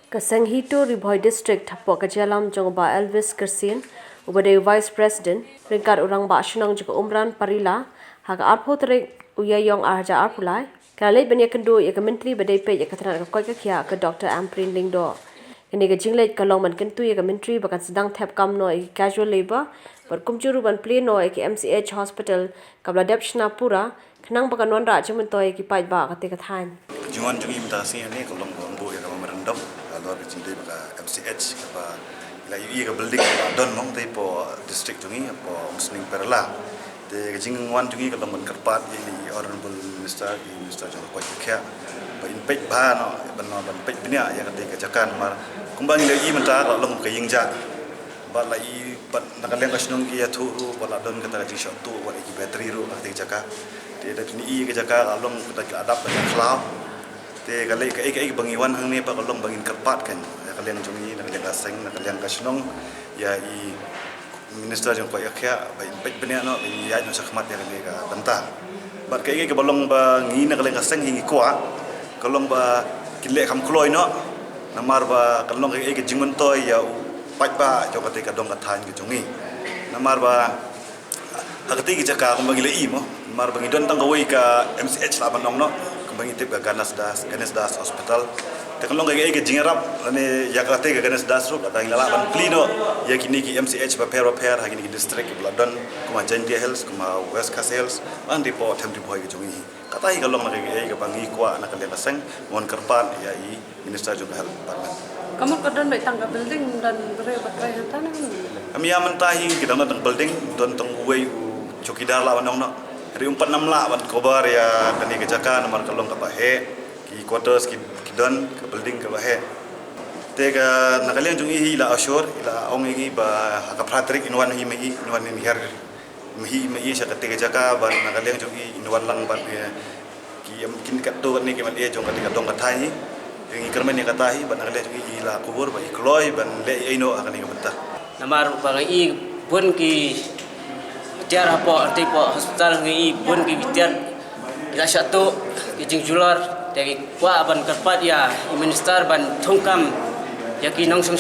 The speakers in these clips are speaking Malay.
Kasanghito Riboy District Hapo Kajalam Jongba Elvis Kersin Ubade Vice President Ringkat Urang Ba Shinong Joko Umran Parila Haga Arpo Terek Uyayong Arja Arpulai Kali Benya Kendu Yaka Menteri Badai Pe Yaka Tanah Koi Kakia ke Dr. Amprin Lingdo Kini ke Jinglet Kalong Man Kentu Yaka Menteri Bakan Sedang Tap Kamno Yaki Casual Labor Berkumjuru Ban Pleno Yaki MCH Hospital Kabla Depshna Pura Kenang Bakan Wandra Cementoy Yaki Pait Ba Katika Thain Jungan jungi mutasi ni kalau mampu ya kalau merendam kalau ada cinta baka MCH apa la i ka building don mong tai po district jungi po musning perla de jingan jungi kalau men kerpat ini honorable minister jong ko kya ba in pej ba no ban no ban pej bnia ya ka jakan mar kumbang le i menta kalau ka yingja ba la i ban nakaleng ka snong ki ya thu ru ba don ka ta ji shot tu ba ki battery ru ka jaka de da ni i ka jaka along ka adap ka cloud te kalai ka ek bangiwan hang ni pa kalong bangin kerpat kan kaleng jungi nak jaga seng nak kaleng kasnong ya i minister jong ko yakya ba pej benia no ya no sakmat ya ni ka banta bat ka ek balong ba ngi nak kaleng kaseng hingi kwa kalong ba kile kham kloi no namar ba kalong ek jingun toy ya paj ba jo ka te ka dong ka than ki jungi namar ba agati ki jaka ko bangile i mo mar bangi don tang gawai ka MCH la banong no bangi tip ka Ganes Das Hospital te kalong ga ke jingarap ane yakate ka Ganes Das ro ka ngala ban plino yakini ki MCH ba pair hagini ki district Bladon kuma Jandia Hills kuma West Castles andi po temdi boy ke jungi kata hi kalong ga ke bangi kwa na kale baseng mon kerpan ya i minister juga health department kamu kadang baik tangga building dan berai tanah kami ya mentahi kita nang building don tang way cokidar la wanong no Hari 46 lah ban kobar ya kani kejaka nomor kalong ka bahe ki quarters ki don ke building ke bahe te ka nakalian jungi hi la ashore ila ong hi ba ka pratrik inwan hi mai inwan ni her mai sa te kejaka ban nakalian jungi inwan lang ban ki kin kat to ni ke man e jong ka dong ka thai ni kermen ni kata hi ban nakalian jungi ila kubur ba ikloi ban le ino akani ka benta namar ba i pun ki tiar apa tipo hospital ngi pun ki tiar ila satu kijing jular dari kwa ban kerpat ya minister ban thongkam ya ki nong song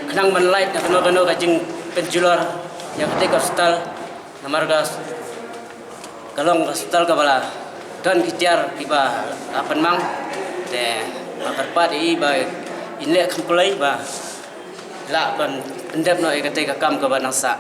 kenang ban light na kano kajing penjular ya ketika hospital namar gas kalong hospital ka bala dan ki tiar ki ba apan mang te kerpat i ba inle komplai ba la ban endep no ketika kam ka banasa